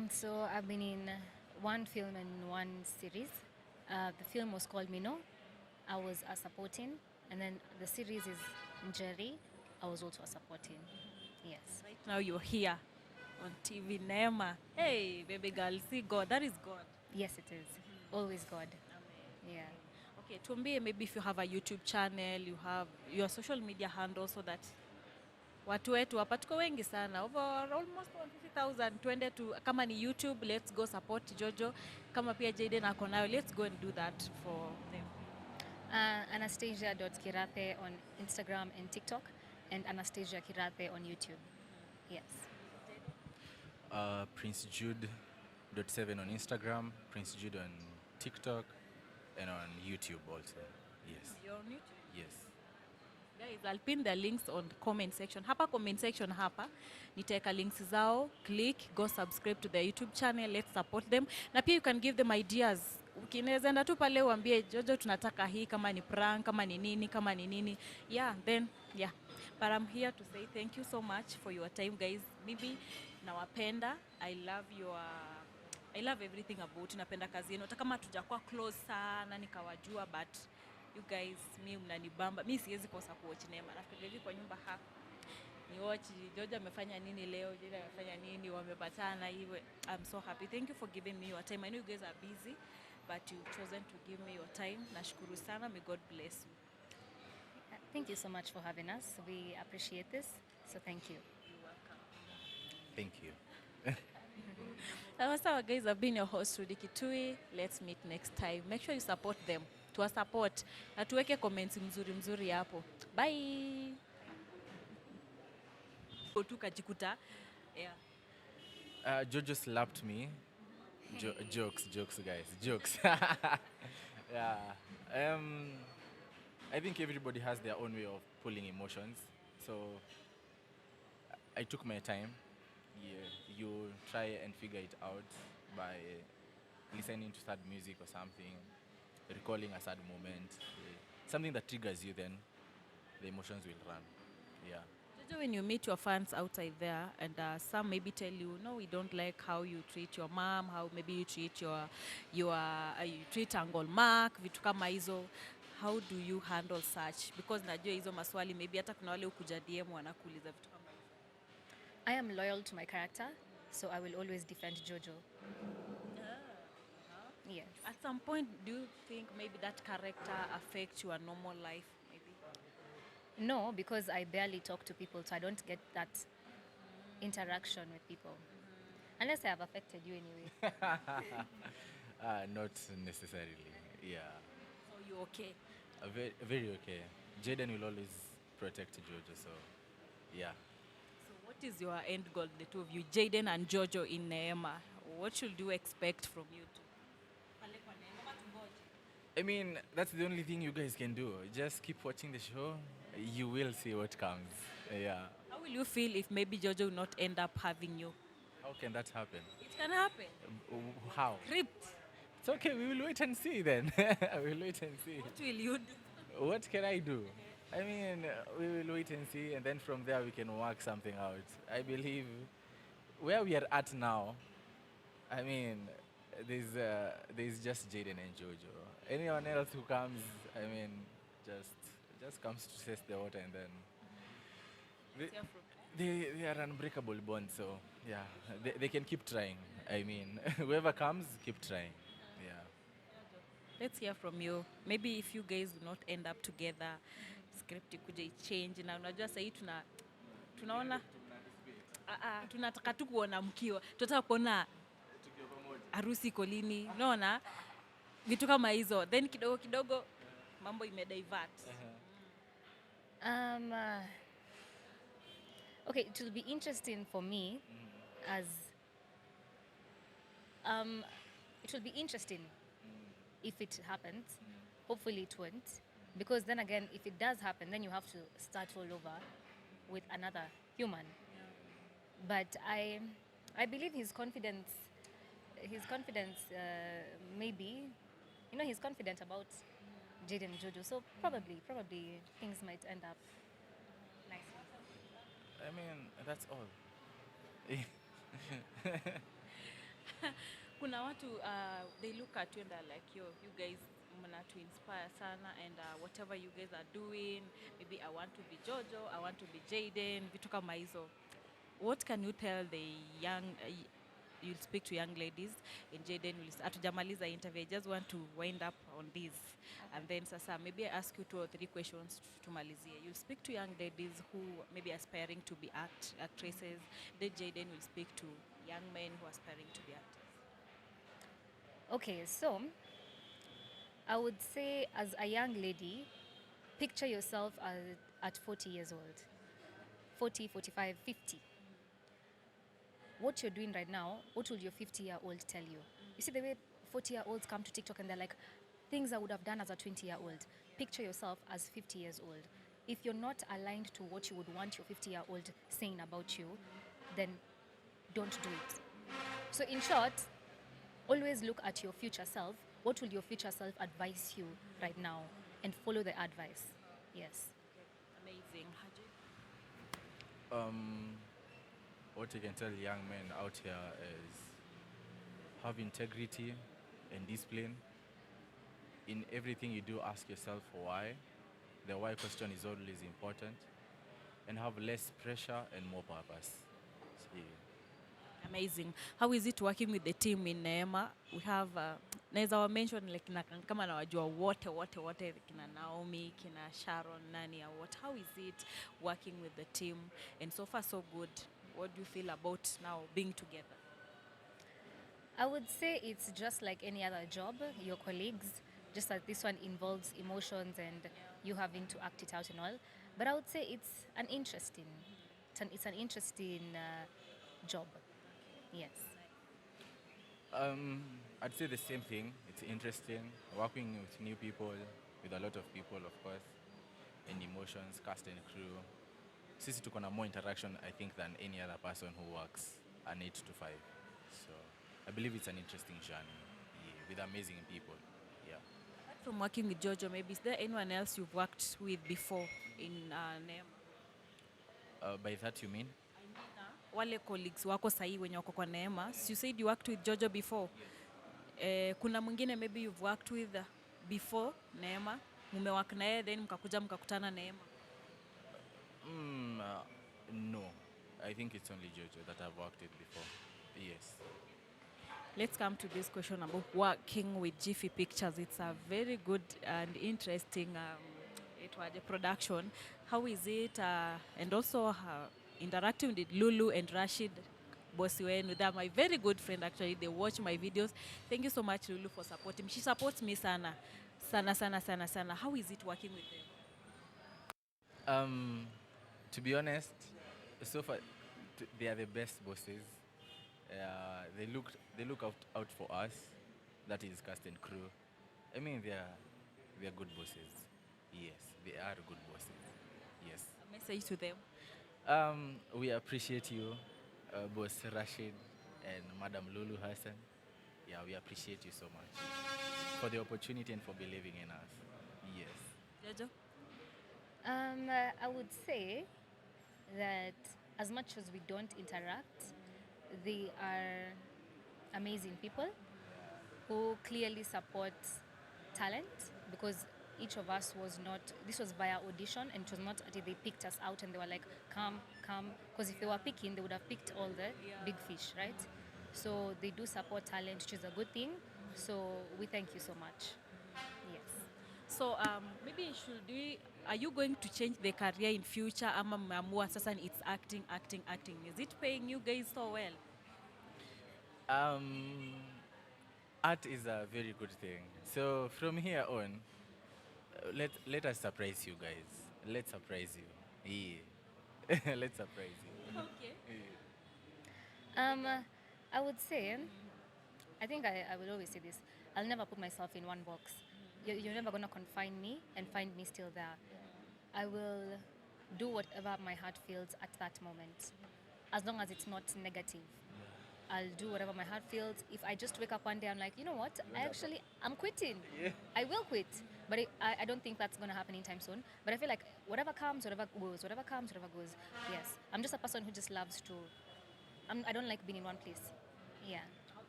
So I've been in one film and one series. The film was called Mino. I was a supporting, and then the series is Jerry. I was also a supporting. Yes. Right now you're here on TV Neema. Hey, baby girl, see God. That is God. Yes, it is. Always God. Amen. Yeah. Okay, tuambie maybe if you have a YouTube channel, you have your social media handle so that watu wetu hapa tuko wengi sana over almost 150,000 twende tu kama ni YouTube, let's go support Jojo. Kama pia Jayden ako nayo, let's go and do that for them. Anastasia.kirathe on Instagram and TikTok, and Anastasia Kirathe on YouTube. Yes. Prince Jude .7 on Instagram, Prince Jude on TikTok, and on YouTube also. Yes. You're on YouTube? Yes. Guys, I'll pin the links on comment section. Hapa comment section hapa nitaweka links zao, click, go subscribe to the YouTube channel, let's support them. Na pia you can give them ideas. Ukinaweza enda tu pale uambie Jojo tunataka hii, kama ni prank, kama ni nini, kama ni nini. Yeah, then yeah. But I'm here to say thank you so much for your time guys. Mimi nawapenda. I love everything about you. Napenda kazi yenu. Hata kama tujakuwa close sana nikawajua, but you guys, mi mnanibamba. Mi siwezi kosa kuwatch Neema. Nafikiria hivi kwa nyumba hapa ni watch Jojo amefanya nini leo, Jayden amefanya nini, wamepatana hivyo. I'm so happy. Thank you for giving me your time. I know you guys are busy, but you've chosen to give me your time. Nashukuru sana. May God bless you. Thank you so much for having us. We appreciate this. So thank you. You're welcome. Thank you. Sawa guys, I've been your host Rudy Kitui. Let's meet next time. Make sure you support them. Tuwa support na tuweke comments mzuri hapo. Bye. Tukajikuta. Yeah. Jojo slapped me. Jokes, guys, jokes. Yeah. I think everybody has their own way of pulling emotions. So I took my time. Yeah, you try and figure it out by listening to sad music or something, recalling a sad moment, something that triggers you. Then the emotions will run. Yeah. Jojo, when you meet your fans outside there and some maybe tell you, no, we don't like how you treat your mom, how maybe you treat you treat Uncle Mark, vitu kama hizo, how do you handle such? Because najua hizo maswali maybe hata kuna wale ukuja DM wanakuuliza vitu kama hizo. I am loyal to my character, so I will always defend Jojo. Yes. At some point, do you think maybe that character affects your normal life? Maybe. No, because I barely talk to people, so I don't get that interaction with people. Unless I have affected you anyway. Not necessarily. Yeah. So you okay? Very, very okay. Jayden will always protect Jojo. So, yeah. So what is your end goal, the two of you, Jayden and Jojo in Neema? What should you expect from you two? I mean, that's the only thing you guys can do. Just keep watching the show. You will see what comes. Yeah. How will you feel if maybe Jojo will not end up having you? How can that happen? It can happen. How? Ripped. It's okay. We will wait and see then. We'll wait and see. What will you do? What can I do? I mean, we will wait and see, and then from there we can work something out. I believe where we are at now, I mean, there's just Jayden and Jojo. Anyone else who comes, I mean, just comes to test the water, and then they are unbreakable bonds. So yeah, they can keep trying. I mean, whoever comes, keep trying. Yeah. Let's hear from you. Maybe if you guys do not end up together, script ikuja change na unajua sasa hii tunaona tunataka tu kuona mkiwa. Tunataka kuona harusi iko lini. Unaona? Vitu kama hizo. Then kidogo mambo imedivert. Okay, it will be interesting for me as it will be interesting if it happens. Hopefully it won't, because then again, if it does happen, then you have to start all over with another human. But I believe his confidence maybe, he's confident about Jayden and Jojo, so probably things might end up nicely. I mean, that's all. kuna watu they look at you and they're like, yo, you guys mna to inspire sana, and whatever you guys are doing, maybe I want to be Jojo, I want to be Jayden, vitu kama hizo. What can you tell the young you'll speak to young ladies, and Jayden will atujamaliza interview. I just want to wind up on this, and then sasa maybe I ask you 2 or 3 questions to malizie. You'll speak to young ladies who maybe aspiring to be actresses, then Jayden will speak to young men who are aspiring to be actors. Okay, so I would say, as a young lady, picture yourself at 40 years old, 40, 45, 50. What you're doing right now, what will your 50-year-old tell you? You see the way 40-year-olds come to TikTok and they're like, things I would have done as a 20-year-old. Picture yourself as 50 years old. If you're not aligned to what you would want your 50-year-old saying about you, then don't do it. So in short, always look at your future self. What will your future self advise you right now? And follow the advice. Yes. Amazing. Haji? What I can tell young men out here is have integrity and discipline. In everything you do, ask yourself why. The why question is always important. And have less pressure and more purpose. So, yeah. Amazing. How is it working with the team in Neema? We have naweza wa mention like kama nawajua wote kina Naomi, kina Sharon, nani or what. How is it working with the team? And so far so good. What do you feel about now being together? I would say it's just like any other job, your colleagues, just that this one involves emotions and you having to act it out and all. But I would say it's an interesting job. Yes. I'd say the same thing. It's interesting working with new people, with a lot of people, of course, and emotions, cast and crew. Sisi tuko na more interaction, I think, than any other person who works an 8 to 5. So I believe it's an interesting journey, with amazing people. Yeah. Apart from working with Jojo, maybe is there anyone else you've worked with before in Neema? By that you mean? Wale colleagues wako sahi wenye wako kwa Neema. So you said you worked with Jojo before. Kuna mwingine maybe you've worked with before Neema, mumework na yeye then mkakuja mkakutana Neema? No. I think it's only Jojo that I've worked with before. Yes. Let's come to this question about working with Jiffy Pictures. It's a very good and interesting production. How is it? And also interacting with Lulu and Rashid, bosi wenu. They're my very good friend actually. They watch my videos. Thank you so much, Lulu, for supporting me. She supports me sana. Sana. How is it working with them? To be honest, so far they are the best bosses. They look out for us. That is cast and crew. I mean, they are good bosses. Yes, they are good bosses. Yes. A message to them. We appreciate you, Boss Rashid and Madam Lulu Hassan. Yeah, we appreciate you so much for the opportunity and for believing in us. Yes. Jojo? I would say that as much as we don't interact, they are amazing people who clearly support talent, because each of us was not, this was via audition, and it was not until they picked us out and they were like, come, because if they were picking, they would have picked all the big fish, right? So they do support talent, which is a good thing. So we thank you so much. Yes. So maybe are you going to change the career in future? Ama mmeamua sasa it's acting. Is it paying you guys so well? Art is a very good thing. So from here on, let us surprise you guys. Let's surprise you. Yeah. Let's surprise you. Okay. Yeah. I would say, I think I will always say this, I'll never put myself in one box. You're never going to confine me and find me still there. I will do whatever my heart feels at that moment, as long as it's not negative. I'll do whatever my heart feels. If I just wake up one day, I'm like, you know what? I'm quitting. Yeah. I will quit. But I don't think that's going to happen anytime soon. But I feel like whatever comes, whatever goes, whatever comes, whatever goes. Yes. I'm just a person who just loves to, I don't like being in one place. Yeah.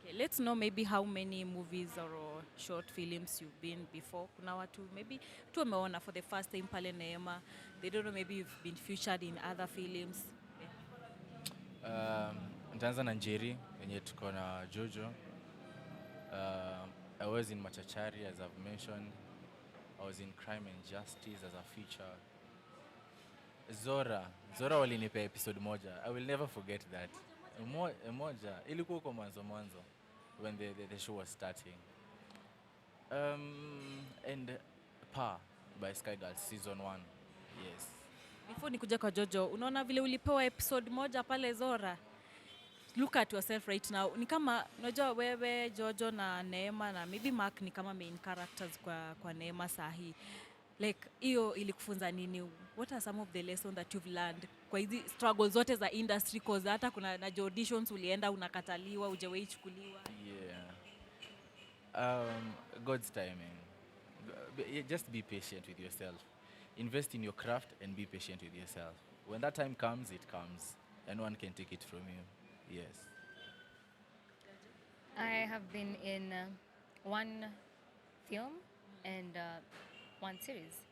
Okay, let's know maybe how many movies or short films you've been before. Kuna watu maybe tu wameona for the first time pale Neema. They don't know maybe you've been featured in other films. Nitaanza na Njeri yenye tuko na Jojo. I was in Machachari, as I've mentioned. I was in Crime and Justice as a feature. Zora walinipa episode moja. I will never forget that. Moja ilikuwa kwa mwanzo when the show was starting. And Pa by Sky Girls season 1. Yes. Before nikuja kwa Jojo, unaona vile ulipewa episode moja pale Zora. Look at yourself right now. Ni kama unajua wewe Jojo na Neema na maybe Mark ni kama main characters kwa Neema sahi. Like hiyo ilikufunza nini? What are some of the lessons that you've learned kwa hizi struggles zote za industry, cause hata kuna na auditions ulienda unakataliwa, hujawahi chukuliwa? Yeah. God's timing. Just be patient with yourself. Invest in your craft and be patient with yourself. When that time comes, it comes. And no one can take it from you. Yes. I have been in one film and one series.